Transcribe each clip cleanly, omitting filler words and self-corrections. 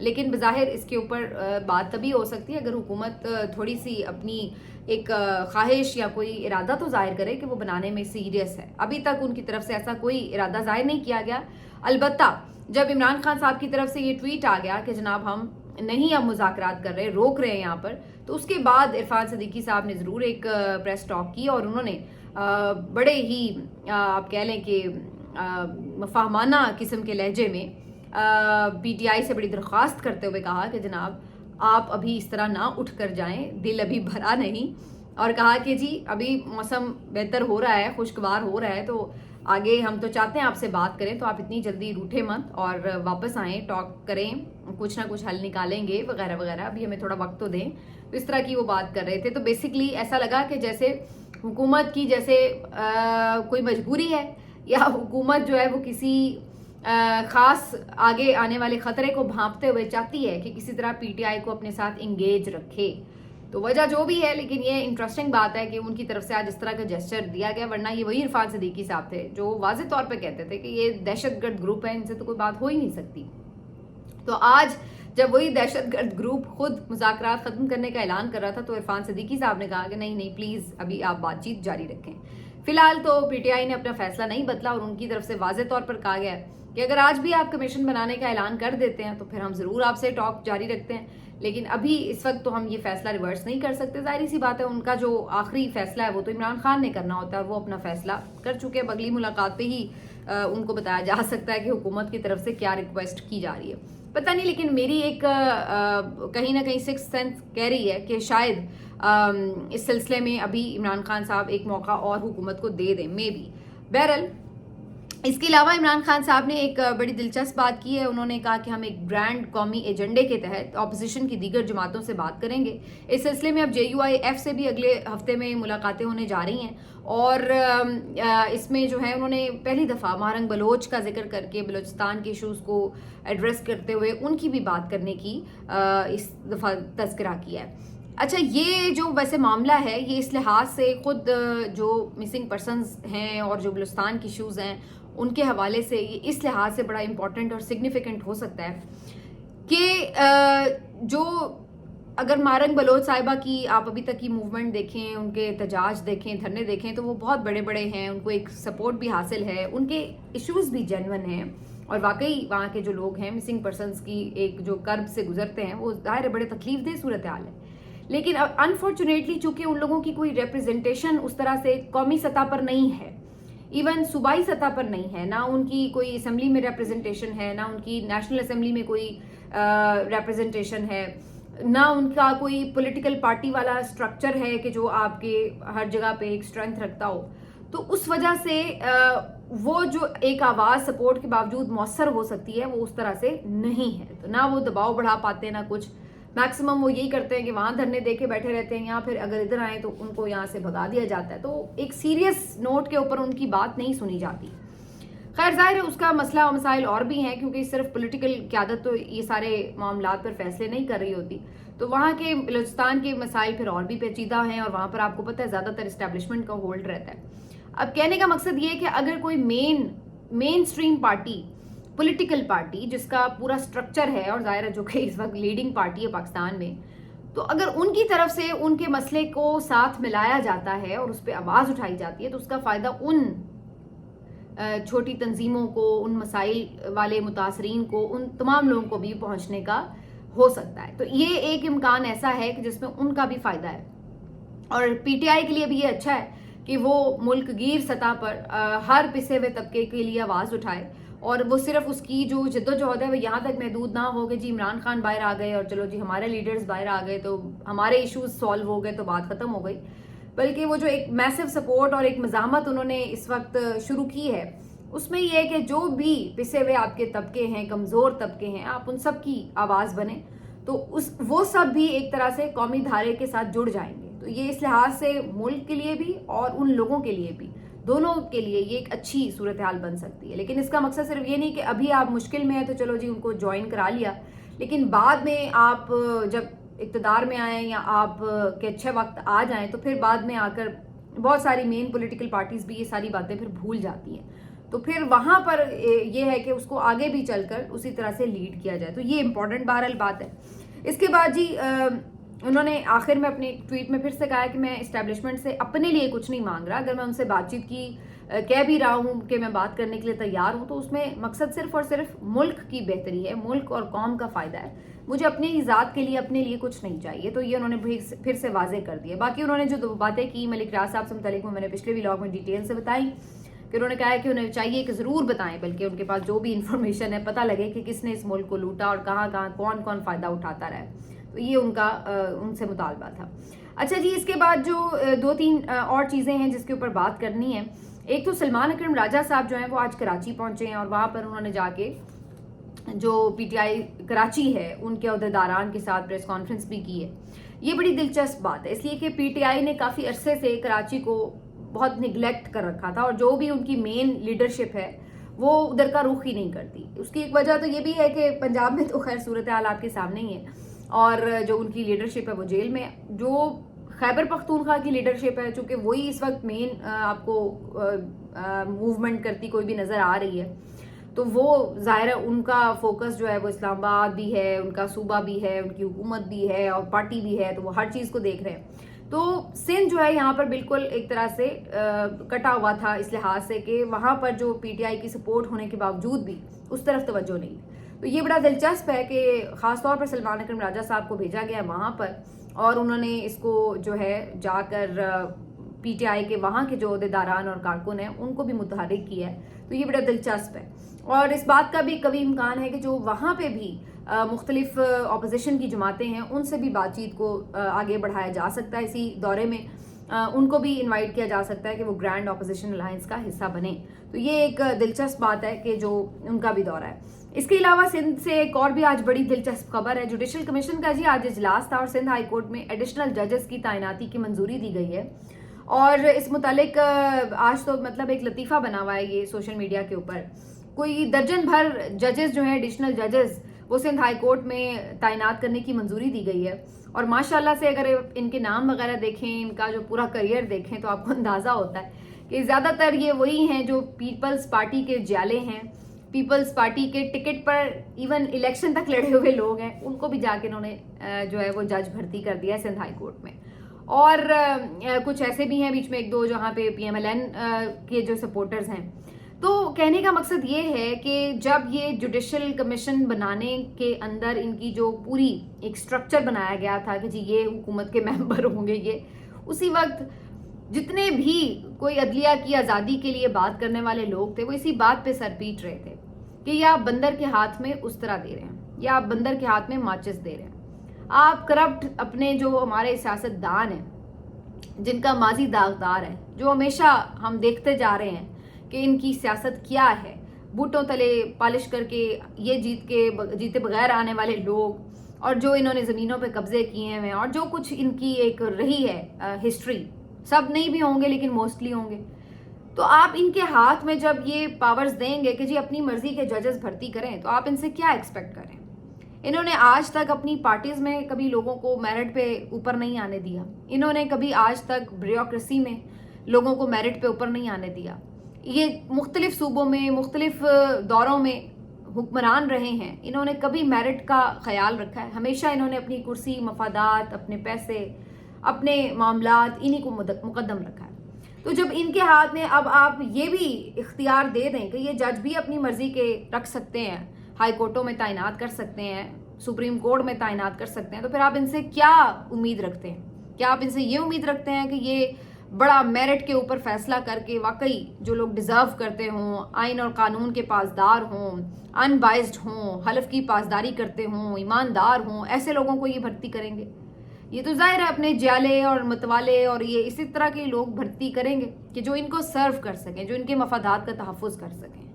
لیکن بظاہر اس کے اوپر بات تبھی ہو سکتی ہے اگر حکومت تھوڑی سی اپنی ایک خواہش یا کوئی ارادہ تو ظاہر کرے کہ وہ بنانے میں سیریس ہے. ابھی تک ان کی طرف سے ایسا کوئی ارادہ ظاہر نہیں کیا گیا. البتہ جب عمران خان صاحب کی طرف سے یہ ٹویٹ آ گیا کہ جناب ہم نہیں اب مذاکرات کر رہے, روک رہے ہیں یہاں پر, تو اس کے بعد عرفان صدیقی صاحب نے ضرور ایک پریس ٹاک کی اور انہوں نے بڑے ہی آپ کہہ لیں کہ مفاہمانہ قسم کے لہجے میں پی ٹی آئی سے بڑی درخواست کرتے ہوئے کہا کہ جناب آپ ابھی اس طرح نہ اٹھ کر جائیں, دل ابھی بھرا نہیں, اور کہا کہ جی ابھی موسم بہتر ہو رہا ہے, خوشگوار ہو رہا ہے, تو آگے ہم تو چاہتے ہیں آپ سے بات کریں, تو آپ اتنی جلدی روٹھے مت اور واپس آئیں, ٹاک کریں, کچھ نہ کچھ حل نکالیں گے وغیرہ وغیرہ, ابھی ہمیں تھوڑا وقت تو دیں. تو اس طرح کی وہ بات کر رہے تھے. تو بیسکلی ایسا لگا کہ جیسے حکومت کی جیسے کوئی مجبوری ہے یا حکومت جو ہے وہ کسی خاص آگے آنے والے خطرے کو بھانپتے ہوئے چاہتی ہے کہ کسی طرح پی ٹی آئی کو اپنے ساتھ انگیج رکھے. تو وجہ جو بھی ہے, لیکن یہ انٹرسٹنگ بات ہے کہ ان کی طرف سے آج اس طرح کا جیسچر دیا گیا, ورنہ یہ وہی عرفان صدیقی صاحب تھے جو واضح طور پہ کہتے تھے کہ یہ دہشت گرد گروپ ہے, ان سے تو کوئی بات ہو ہی نہیں سکتی. تو آج جب وہی دہشت گرد گروپ خود مذاکرات ختم کرنے کا اعلان کر رہا تھا تو عرفان صدیقی صاحب نے کہا کہ نہیں پلیز ابھی آپ بات چیت جاری رکھیں. فی الحال تو پی ٹی آئی نے اپنا فیصلہ نہیں بدلا اور ان کی طرف سے واضح طور پر کہا گیا ہے کہ اگر آج بھی آپ کمیشن بنانے کا اعلان کر دیتے ہیں تو پھر ہم ضرور آپ سے ٹاک جاری رکھتے ہیں, لیکن ابھی اس وقت تو ہم یہ فیصلہ ریورس نہیں کر سکتے. ظاہری سی بات ہے, ان کا جو آخری فیصلہ ہے وہ تو عمران خان نے کرنا ہوتا ہے, وہ اپنا فیصلہ کر چکے. اگلی ملاقات پہ ہی ان کو بتایا جا سکتا ہے کہ حکومت کی طرف سے کیا ریکویسٹ کی جا رہی ہے, پتہ نہیں. لیکن میری ایک کہیں نہ کہیں سکس سینس کہہ رہی ہے کہ شاید اس سلسلے میں ابھی عمران خان صاحب ایک موقع اور حکومت کو دے دیں, مے بی. بہرحال اس کے علاوہ عمران خان صاحب نے ایک بڑی دلچسپ بات کی ہے. انہوں نے کہا کہ ہم ایک برانڈ قومی ایجنڈے کے تحت اپوزیشن کی دیگر جماعتوں سے بات کریں گے. اس سلسلے میں اب JUIF سے بھی اگلے ہفتے میں ملاقاتیں ہونے جا رہی ہیں, اور اس میں جو ہے انہوں نے پہلی دفعہ مہرنگ بلوچ کا ذکر کر کے بلوچستان کے ایشوز کو ایڈریس کرتے ہوئے ان کی بھی بات کرنے کی اس دفعہ تذکرہ کیا ہے. اچھا, یہ جو ویسے معاملہ ہے یہ اس لحاظ سے خود جو مسنگ پرسنز ہیں اور جو بلوچستان کی ایشوز ہیں ان کے حوالے سے یہ اس لحاظ سے بڑا امپورٹنٹ اور سگنیفیکنٹ ہو سکتا ہے کہ جو اگر مہرنگ بلوچ صاحبہ کی آپ ابھی تک کی موومنٹ دیکھیں, ان کے احتجاج دیکھیں, دھرنے دیکھیں, تو وہ بہت بڑے بڑے ہیں, ان کو ایک سپورٹ بھی حاصل ہے, ان کے ایشوز بھی جینون ہیں, اور واقعی وہاں کے جو لوگ ہیں مسنگ پرسنز کی ایک جو کرب سے گزرتے ہیں وہ ظاہر بڑے تکلیف دہ صورتحال ہے. لیکن انفارچونیٹلی چونکہ ان لوگوں کی کوئی ریپرزنٹیشن اس طرح سے قومی سطح پر نہیں ہے, ایون صوبائی سطح پر نہیں ہے, نہ ان کی کوئی اسمبلی میں ریپرزنٹیشن ہے, نہ ان کی نیشنل اسمبلی میں کوئی ریپرزنٹیشن ہے, نہ ان کا کوئی پولیٹیکل پارٹی والا اسٹرکچر ہے کہ جو آپ کے ہر جگہ پہ ایک اسٹرینتھ رکھتا ہو. تو اس وجہ سے وہ جو ایک آواز سپورٹ کے باوجود مؤثر ہو سکتی ہے وہ اس طرح سے نہیں ہے. تو نہ وہ دباؤ بڑھا پاتے ہیں, نہ کچھ. میکسیمم وہ یہی کرتے ہیں کہ وہاں دھرنے دے کے بیٹھے رہتے ہیں, یا پھر اگر ادھر آئیں تو ان کو یہاں سے بھگا دیا جاتا ہے. تو ایک سیریس نوٹ کے اوپر ان کی بات نہیں سنی جاتی. خیر ظاہر ہے اس کا مسئلہ و مسائل اور بھی ہیں, کیونکہ صرف پولیٹیکل قیادت تو یہ سارے معاملات پر فیصلے نہیں کر رہی ہوتی. تو وہاں کے بلوچستان کے مسائل پھر اور بھی پیچیدہ ہیں, اور وہاں پر آپ کو پتہ ہے زیادہ تر اسٹیبلشمنٹ کا ہولڈ رہتا ہے. اب کہنے کا مقصد یہ کہ اگر کوئی مین سٹریم پارٹی, پولیٹیکل پارٹی جس کا پورا سٹرکچر ہے, اور ظاہر ہے جو کہ اس وقت لیڈنگ پارٹی ہے پاکستان میں, تو اگر ان کی طرف سے ان کے مسئلے کو ساتھ ملایا جاتا ہے اور اس پہ آواز اٹھائی جاتی ہے, تو اس کا فائدہ ان چھوٹی تنظیموں کو, ان مسائل والے متاثرین کو, ان تمام لوگوں کو بھی پہنچنے کا ہو سکتا ہے. تو یہ ایک امکان ایسا ہے کہ جس میں ان کا بھی فائدہ ہے, اور پی ٹی آئی کے لیے بھی یہ اچھا ہے کہ وہ ملک گیر سطح پر ہر پسے ہوئے طبقے کے لیے آواز اٹھائے, اور وہ صرف اس کی جو جدوجہد ہے وہ یہاں تک محدود نہ ہو کہ جی عمران خان باہر آ گئے اور چلو جی ہمارے لیڈرز باہر آ گئے تو ہمارے ایشوز سالو ہو گئے تو بات ختم ہو گئی. بلکہ وہ جو ایک میسو سپورٹ اور ایک مزاحمت انہوں نے اس وقت شروع کی ہے, اس میں یہ ہے کہ جو بھی پسے ہوئے آپ کے طبقے ہیں, کمزور طبقے ہیں, آپ ان سب کی آواز بنیں, تو وہ سب بھی ایک طرح سے قومی دھارے کے ساتھ جڑ جائیں گے. تو یہ اس لحاظ سے ملک کے لیے بھی اور ان لوگوں کے لیے بھی, دونوں کے لیے یہ ایک اچھی صورتحال بن سکتی ہے. لیکن اس کا مقصد صرف یہ نہیں کہ ابھی آپ مشکل میں ہیں تو چلو جی ان کو جوائن کرا لیا, لیکن بعد میں آپ جب اقتدار میں آئیں یا آپ کے اچھے وقت آ جائیں تو پھر بعد میں آ کر بہت ساری مین پولیٹیکل پارٹیز بھی یہ ساری باتیں پھر بھول جاتی ہیں. تو پھر وہاں پر یہ ہے کہ اس کو آگے بھی چل کر اسی طرح سے لیڈ کیا جائے. تو یہ امپورٹنٹ بہرحال بات ہے. اس کے بعد جی انہوں نے آخر میں اپنے ٹویٹ میں پھر سے کہا کہ میں اسٹیبلشمنٹ سے اپنے لیے کچھ نہیں مانگ رہا. اگر میں ان سے بات چیت کی کہہ بھی رہا ہوں کہ میں بات کرنے کے لیے تیار ہوں تو اس میں مقصد صرف اور صرف ملک کی بہتری ہے, ملک اور قوم کا فائدہ ہے. مجھے اپنی ذات کے لیے اپنے لیے کچھ نہیں چاہیے. تو یہ انہوں نے پھر سے واضح کر دیا. باقی انہوں نے جو دو باتیں کی ملک ریاض صاحب سے متعلق میں نے پچھلے ولاگ میں ڈیٹیل سے بتائی کہ انہوں نے کہا ہے کہ انہیں چاہیے کہ ضرور بتائیں, بلکہ ان کے پاس جو بھی انفارمیشن ہے پتہ لگے کہ کس نے اس ملک کو لوٹا اور کہاں کہاں کون کون فائدہ اٹھاتا رہا ہے. تو یہ ان کا ان سے مطالبہ تھا. اچھا جی, اس کے بعد جو 2-3 اور چیزیں ہیں جس کے اوپر بات کرنی ہے. ایک تو سلمان اکرم راجہ صاحب جو ہیں وہ آج کراچی پہنچے ہیں اور وہاں پر انہوں نے جا کے جو پی ٹی آئی کراچی ہے ان کے عہدیداران کے ساتھ پریس کانفرنس بھی کی ہے. یہ بڑی دلچسپ بات ہے اس لیے کہ پی ٹی آئی نے کافی عرصے سے کراچی کو بہت نگلیکٹ کر رکھا تھا اور جو بھی ان کی مین لیڈرشپ ہے وہ ادھر کا رخ ہی نہیں کرتی. اس کی ایک وجہ تو یہ بھی ہے کہ پنجاب میں تو خیر صورتحال آپ کے سامنے ہی ہے اور جو ان کی لیڈرشپ ہے وہ جیل میں. جو خیبر پختونخوا کی لیڈرشپ ہے چونکہ وہی اس وقت مین آپ کو موومنٹ کرتی کوئی بھی نظر آ رہی ہے تو وہ ظاہر ہے ان کا فوکس جو ہے وہ اسلام آباد بھی ہے, ان کا صوبہ بھی ہے, ان کی حکومت بھی ہے اور پارٹی بھی ہے, تو وہ ہر چیز کو دیکھ رہے ہیں. تو سندھ جو ہے یہاں پر بالکل ایک طرح سے کٹا ہوا تھا اس لحاظ سے کہ وہاں پر جو پی ٹی آئی کی سپورٹ ہونے کے باوجود بھی اس طرف توجہ نہیں. تو یہ بڑا دلچسپ ہے کہ خاص طور پر سلمان اکرم راجہ صاحب کو بھیجا گیا وہاں پر اور انہوں نے اس کو جو ہے جا کر پی ٹی آئی کے وہاں کے جو عہدیداران اور کارکن ہیں ان کو بھی متحرک کیا ہے. تو یہ بڑا دلچسپ ہے اور اس بات کا بھی کبھی امکان ہے کہ جو وہاں پہ بھی مختلف اپوزیشن کی جماعتیں ہیں ان سے بھی بات چیت کو آگے بڑھایا جا سکتا ہے. اسی دورے میں ان کو بھی انوائٹ کیا جا سکتا ہے کہ وہ گرینڈ اپوزیشن الائنس کا حصہ بنے. تو یہ ایک دلچسپ بات ہے کہ جو ان کا بھی دورہ ہے. اس کے علاوہ سندھ سے ایک اور بھی آج بڑی دلچسپ خبر ہے. جوڈیشل کمیشن کا جی آج اجلاس تھا اور سندھ ہائی کورٹ میں ایڈیشنل ججز کی تعیناتی کی منظوری دی گئی ہے اور اس متعلق آج تو مطلب ایک لطیفہ بنا ہوا ہے یہ سوشل میڈیا کے اوپر. کوئی درجن بھر ججز جو ہیں ایڈیشنل ججز وہ سندھ ہائی کورٹ میں تعینات کرنے کی منظوری دی گئی ہے اور ماشاءاللہ سے اگر ان کے نام وغیرہ دیکھیں, ان کا جو پورا کریئر دیکھیں تو آپ کو اندازہ ہوتا ہے کہ زیادہ تر یہ وہی ہیں جو پیپلز پارٹی کے جالے ہیں, پیپلز پارٹی کے ٹکٹ پر ایون الیکشن تک لڑے ہوئے لوگ ہیں. ان کو بھی جا کے انہوں نے جو ہے وہ جج بھرتی کر دیا ہے سندھ ہائی کورٹ میں. اور کچھ ایسے بھی ہیں بیچ میں ایک دو جہاں پہ پی ایم ایل این کے جو سپورٹرز ہیں. تو کہنے کا مقصد یہ ہے کہ جب یہ جوڈیشل کمیشن بنانے کے اندر ان کی جو پوری ایک سٹرکچر بنایا گیا تھا کہ جی یہ حکومت کے ممبر ہوں گے, یہ اسی وقت جتنے بھی کوئی عدلیہ کی آزادی کے لیے بات کرنے والے لوگ تھے وہ اسی بات پہ سر پیٹ رہے تھے کہ یا آپ بندر کے ہاتھ میں اس طرح دے رہے ہیں یا آپ بندر کے ہاتھ میں ماچس دے رہے ہیں. آپ کرپٹ اپنے جو ہمارے سیاستدان ہیں جن کا ماضی داغدار ہے, جو ہمیشہ ہم دیکھتے جا رہے ہیں کہ ان کی سیاست کیا ہے, بوٹوں تلے پالش کر کے یہ جیتے بغیر آنے والے لوگ اور جو انہوں نے زمینوں پہ قبضے کیے ہیں اور جو کچھ ان کی ایک رہی ہے ہسٹری, سب نہیں بھی ہوں گے لیکن موسٹلی ہوں گے. تو آپ ان کے ہاتھ میں جب یہ پاورز دیں گے کہ جی اپنی مرضی کے ججز بھرتی کریں تو آپ ان سے کیا ایکسپیکٹ کریں. انہوں نے آج تک اپنی پارٹیز میں کبھی لوگوں کو میرٹ پہ اوپر نہیں آنے دیا. انہوں نے کبھی آج تک بیوروکریسی میں لوگوں کو میرٹ پہ اوپر نہیں آنے دیا. یہ مختلف صوبوں میں مختلف دوروں میں حکمران رہے ہیں, انہوں نے کبھی میرٹ کا خیال رکھا ہے. ہمیشہ انہوں نے اپنی کرسی, مفادات, اپنے پیسے, اپنے معاملات انہی کو مقدم رکھا ہے. تو جب ان کے ہاتھ میں اب آپ یہ بھی اختیار دے دیں کہ یہ جج بھی اپنی مرضی کے رکھ سکتے ہیں, ہائی کورٹوں میں تعینات کر سکتے ہیں, سپریم کورٹ میں تعینات کر سکتے ہیں, تو پھر آپ ان سے کیا امید رکھتے ہیں؟ کیا آپ ان سے یہ امید رکھتے ہیں کہ یہ بڑا میرٹ کے اوپر فیصلہ کر کے واقعی جو لوگ ڈیزرو کرتے ہوں, آئین اور قانون کے پاسدار ہوں, ان بائزڈ ہوں, حلف کی پاسداری کرتے ہوں, ایماندار ہوں, ایسے لوگوں کو یہ بھرتی کریں گے؟ یہ تو ظاہر ہے اپنے جالے اور متوالے اور یہ اسی طرح کے لوگ بھرتی کریں گے کہ جو ان کو سرو کر سکیں, جو ان کے مفادات کا تحفظ کر سکیں.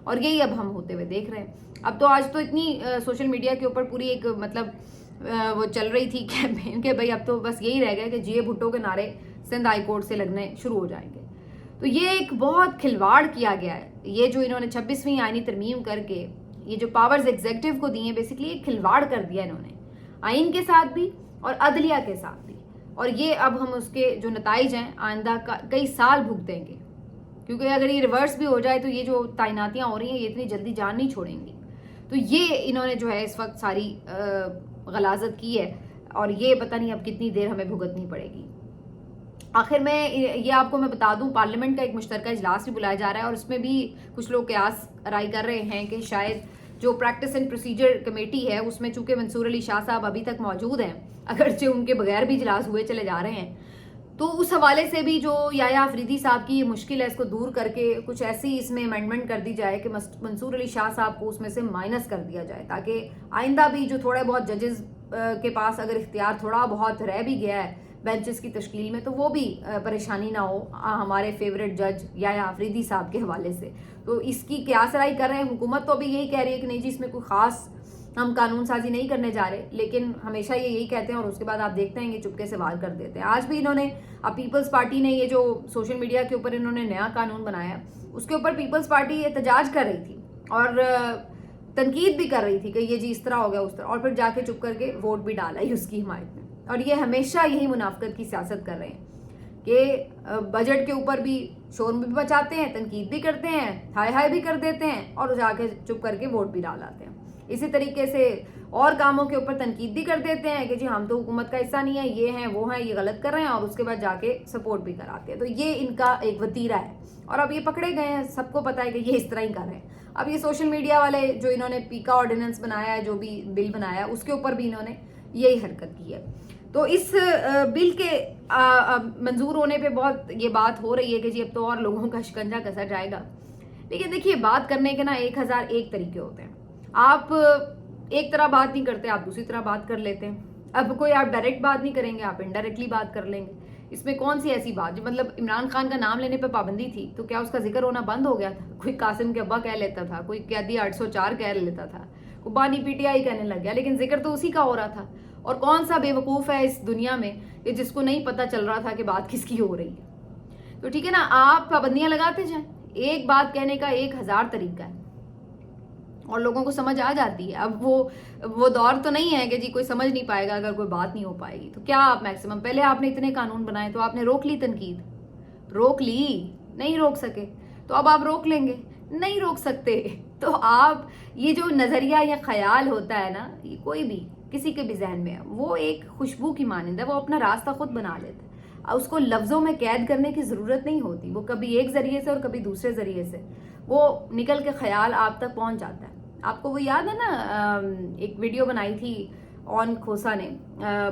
اور یہی اب ہم ہوتے ہوئے دیکھ رہے ہیں. اب تو آج تو اتنی سوشل میڈیا کے اوپر پوری ایک مطلب وہ چل رہی تھی کیمپین کہ بھائی اب تو بس یہی رہ گیا کہ جی بھٹو کے نعرے سندھ ہائی کورٹ سے لگنے شروع ہو جائیں گے. تو یہ ایک بہت کھلواڑ کیا گیا ہے. یہ جو انہوں نے 26ویں آئینی ترمیم کر کے یہ جو پاورز ایگزیکٹو کو دی ہیں, بیسیکلی ایک کھلواڑ کر دیا انہوں نے آئین کے ساتھ بھی اور عدلیہ کے ساتھ بھی. اور یہ اب ہم اس کے جو نتائج ہیں آئندہ کئی سال بھگتیں گے. کیونکہ اگر یہ ریورس بھی ہو جائے تو یہ جو تعیناتیاں ہو رہی ہیں یہ اتنی جلدی جان نہیں چھوڑیں گی. تو یہ انہوں نے جو ہے اس وقت ساری غلاظت کی ہے اور یہ پتہ نہیں اب کتنی دیر ہمیں بھگتنی پڑے گی. آخر میں یہ آپ کو میں بتا دوں پارلیمنٹ کا ایک مشترکہ اجلاس بھی بلایا جا رہا ہے اور اس میں بھی کچھ لوگ قیاس رائے کر رہے ہیں کہ شاید جو پریکٹس اینڈ پروسیجر کمیٹی ہے اس میں چونکہ منصور علی شاہ صاحب ابھی تک موجود ہیں اگرچہ ان کے بغیر بھی اجلاس ہوئے چلے جا رہے ہیں تو اس حوالے سے بھی جو یحییٰ آفریدی صاحب کی یہ مشکل ہے اس کو دور کر کے کچھ ایسی اس میں امینڈمنٹ کر دی جائے کہ منصور علی شاہ صاحب کو اس میں سے مائنس کر دیا جائے تاکہ آئندہ بھی جو تھوڑے بہت ججز کے پاس اگر اختیار تھوڑا بہت رہ بھی گیا ہے بینچز کی تشکیل میں تو وہ بھی پریشانی نہ ہو ہمارے فیوریٹ جج یحییٰ آفریدی صاحب کے حوالے سے. تو اس کی قیاس رائے کر رہے ہیں. حکومت تو ابھی یہی کہہ رہی ہے کہ نہیں جی اس میں کوئی خاص ہم قانون سازی نہیں کرنے جا رہے لیکن ہمیشہ یہ یہی کہتے ہیں اور اس کے بعد آپ دیکھتے ہیں کہ چپکے سے وار کر دیتے ہیں. آج بھی انہوں نے اب پیپلز پارٹی نے یہ جو سوشل میڈیا کے اوپر انہوں نے نیا قانون بنایا اس کے اوپر پیپلز پارٹی احتجاج کر رہی تھی اور تنقید بھی کر رہی تھی کہ یہ جی اس طرح ہو گیا اس طرح اور پھر جا کے چپ کر کے ووٹ بھی ڈالا ہی اس کی حمایت میں. اور یہ ہمیشہ یہی منافقت کی سیاست کر رہے ہیں کہ بجٹ کے اوپر بھی شور بھی بچاتے ہیں تنقید بھی کرتے ہیں ہائے ہائے بھی کر دیتے ہیں اور جا کے چپ کر کے ووٹ بھی ڈال آتے ہیں. اسی طریقے سے اور کاموں کے اوپر تنقید بھی کر دیتے ہیں کہ جی ہم تو حکومت کا حصہ نہیں ہے یہ ہیں وہ ہیں یہ غلط کر رہے ہیں اور اس کے بعد جا کے سپورٹ بھی کراتے ہیں. تو یہ ان کا ایک وتیرہ ہے اور اب یہ پکڑے گئے ہیں سب کو پتا ہے کہ یہ اس طرح ہی کر رہے ہیں. اب یہ سوشل میڈیا والے جو انہوں نے پیکا آرڈیننس بنایا ہے جو بھی بل بنایا ہے اس کے اوپر بھی انہوں نے یہی حرکت کی ہے. تو اس بل کے منظور ہونے پہ بہت یہ بات ہو رہی ہے کہ جی اب تو اور لوگوں کا شکنجہ کسا جائے گا. لیکن دیکھیے بات کرنے کے نا 1001 طریقے ہوتے ہیں. آپ ایک طرح بات نہیں کرتے آپ دوسری طرح بات کر لیتے ہیں. اب کوئی آپ ڈائریکٹ بات نہیں کریں گے آپ انڈائریکٹلی بات کر لیں گے. اس میں کون سی ایسی بات جو مطلب عمران خان کا نام لینے پہ پابندی تھی تو کیا اس کا ذکر ہونا بند ہو گیا تھا؟ کوئی قاسم کے ابا کہہ لیتا تھا کوئی قیدی 804 کہہ لیتا تھا کوئی بانی پی ٹی آئی کہنے لگ گیا لیکن ذکر تو اسی کا ہو رہا تھا. اور کون سا بے وقوف ہے اس دنیا میں کہ جس کو نہیں پتا چل رہا تھا کہ بات کس کی ہو رہی ہے. تو ٹھیک ہے نا آپ پابندیاں لگاتے جائیں. ایک بات کہنے کا 1000 طریقہ ہے اور لوگوں کو سمجھ آ جاتی ہے. اب وہ دور تو نہیں ہے کہ جی کوئی سمجھ نہیں پائے گا اگر کوئی بات نہیں ہو پائے گی. تو کیا آپ میکسیمم پہلے آپ نے اتنے قانون بنائے تو آپ نے روک لی تنقید روک لی نہیں روک سکے تو اب آپ روک لیں گے نہیں روک سکتے. تو آپ یہ جو نظریہ یا خیال ہوتا ہے نا یہ کوئی بھی کسی کے بھی ذہن میں وہ ایک خوشبو کی مانند ہے. وہ اپنا راستہ خود بنا لیتا ہے. اس کو لفظوں میں قید کرنے کی ضرورت نہیں ہوتی. وہ کبھی ایک ذریعے سے اور کبھی دوسرے ذریعے سے وہ نکل کے خیال آپ تک پہنچ جاتا ہے. آپ کو وہ یاد ہے نا ایک ویڈیو بنائی تھی اون کھوسا نے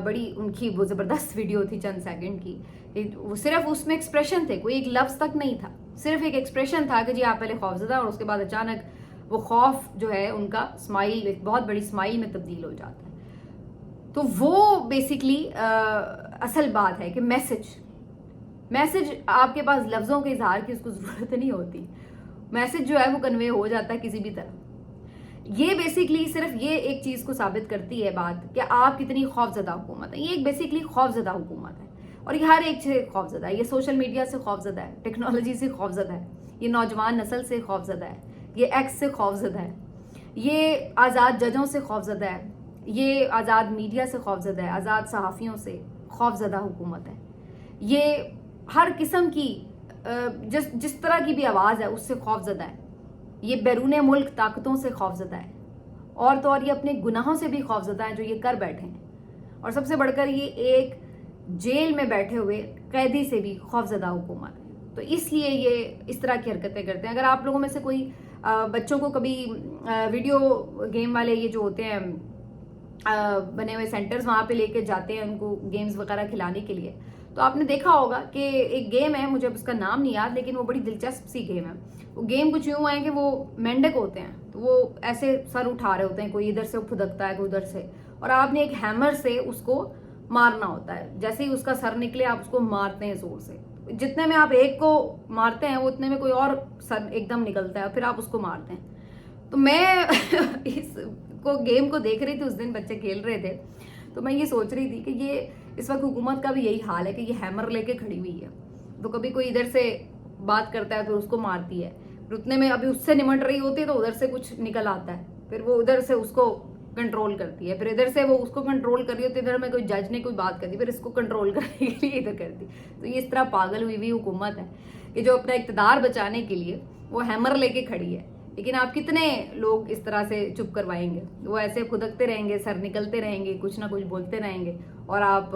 بڑی ان کی وہ زبردست ویڈیو تھی چند سیکنڈ کی. وہ صرف اس میں ایکسپریشن تھے کوئی ایک لفظ تک نہیں تھا صرف ایک ایکسپریشن تھا کہ جی آپ پہلے خوفزدہ اور اس کے بعد اچانک وہ خوف جو ہے ان کا اسمائل ایک بہت بڑی اسمائل میں تبدیل ہو جاتا ہے. تو وہ بیسکلی اصل بات ہے کہ میسج آپ کے پاس لفظوں کے اظہار کی اس کو ضرورت نہیں ہوتی. میسج جو ہے وہ کنوے ہو جاتا ہے کسی بھی طرح. یہ بیسکلی صرف یہ ایک چیز کو ثابت کرتی ہے بات کہ آپ کتنی خوفزدہ حکومت ہے. یہ ایک بیسکلی خوفزدہ حکومت ہے اور یہ ہر ایک سے خوفزدہ ہے. یہ سوشل میڈیا سے خوفزدہ ہے ٹیکنالوجی سے خوفزدہ ہے یہ نوجوان نسل سے خوفزدہ ہے یہ ایکس سے خوفزدہ ہے یہ آزاد ججوں سے خوفزدہ ہے یہ آزاد میڈیا سے خوفزدہ ہے آزاد صحافیوں سے خوفزدہ حکومت ہے. یہ ہر قسم کی جس طرح کی بھی آواز ہے اس سے خوفزدہ ہے. یہ بیرون ملک طاقتوں سے خوفزدہ ہے اور تو اور یہ اپنے گناہوں سے بھی خوفزدہ ہیں جو یہ کر بیٹھے ہیں. اور سب سے بڑھ کر یہ ایک جیل میں بیٹھے ہوئے قیدی سے بھی خوفزدہ حکومت ہے. تو اس لیے یہ اس طرح کی حرکتیں کرتے ہیں. اگر آپ لوگوں میں سے کوئی بچوں کو کبھی ویڈیو گیم والے یہ جو ہوتے ہیں بنے ہوئے سینٹرز وہاں پہ لے کے جاتے ہیں ان کو گیمز وغیرہ کھلانے کے لیے تو آپ نے دیکھا ہوگا کہ ایک گیم ہے مجھے اس کا نام نہیں یاد لیکن وہ بڑی دلچسپ سی گیم ہے. وہ گیم کچھ یوں ہے کہ وہ مینڈک ہوتے ہیں تو وہ ایسے سر اٹھا رہے ہوتے ہیں کوئی ادھر سے پھدکتا ہے کوئی ادھر سے اور آپ نے ایک ہیمر سے اس کو مارنا ہوتا ہے. جیسے ہی اس کا سر نکلے آپ اس کو مارتے ہیں زور سے. جتنے میں آپ ایک کو مارتے ہیں وہ اتنے میں کوئی اور سر ایک دم نکلتا ہے اور پھر آپ اس کو مارتے ہیں. تو میں اس کو گیم کو دیکھ رہی تھی اس دن بچے کھیل رہے تھے تو میں یہ سوچ رہی تھی کہ یہ اس وقت حکومت کا بھی یہی حال ہے کہ یہ ہیمر لے کے کھڑی ہوئی ہے. تو کبھی کوئی ادھر سے بات کرتا ہے تو اس کو مارتی ہے پھر اتنے میں ابھی اس سے نمٹ رہی ہوتی ہے تو ادھر سے کچھ نکل آتا ہے پھر وہ ادھر سے اس کو کنٹرول کرتی ہے پھر ادھر سے وہ اس کو کنٹرول کر رہی ہوتی ہے ادھر میں کوئی جج نے کوئی بات کر دی پھر اس کو کنٹرول کرنے کے لیے ادھر کرتی. تو یہ اس طرح پاگل ہوئی حکومت ہے. کہ جو اپنا اقتدار بچانے کے لیے وہ ہیمر لے کے کھڑی ہے، لیکن آپ کتنے لوگ اس طرح سے چپ کروائیں گے؟ وہ ایسے پھدکتے رہیں گے، سر نکلتے رہیں گے، کچھ نہ کچھ بولتے رہیں گے، اور آپ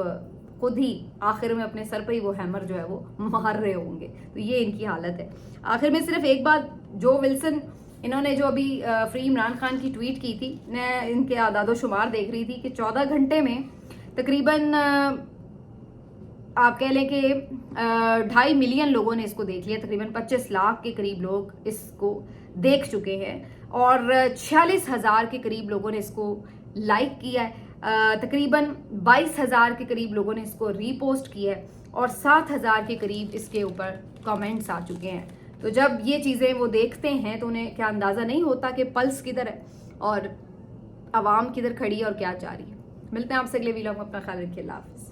خود ہی آخر میں اپنے سر پہ ہی وہ ہیمر جو ہے وہ مار رہے ہوں گے. تو یہ ان کی حالت ہے. آخر میں صرف ایک بات، جو ولسن انہوں نے جو ابھی فری عمران خان کی ٹویٹ کی تھی، میں ان کے اعداد و شمار دیکھ رہی تھی کہ 14 گھنٹے میں تقریباً آپ کہہ لیں کہ 2.5 ملین لوگوں نے اس کو دیکھ لیا، تقریباً 25 لاکھ کے قریب لوگ اس کو دیکھ چکے ہیں، اور 46,000 کے قریب لوگوں نے اس کو لائک کیا ہے، تقریباً 22,000 کے قریب لوگوں نے اس کو ری پوسٹ کیا ہے، اور 7,000 کے قریب اس کے اوپر کامنٹس آ چکے ہیں. تو جب یہ چیزیں وہ دیکھتے ہیں تو انہیں کیا اندازہ نہیں ہوتا کہ پلس کدھر ہے اور عوام کدھر کھڑی ہے اور کیا چاہ رہی ہے. ملتے ہیں آپ سے اگلے ویلاگ میں، اپنا خیال رکھیے. اللہ حافظ.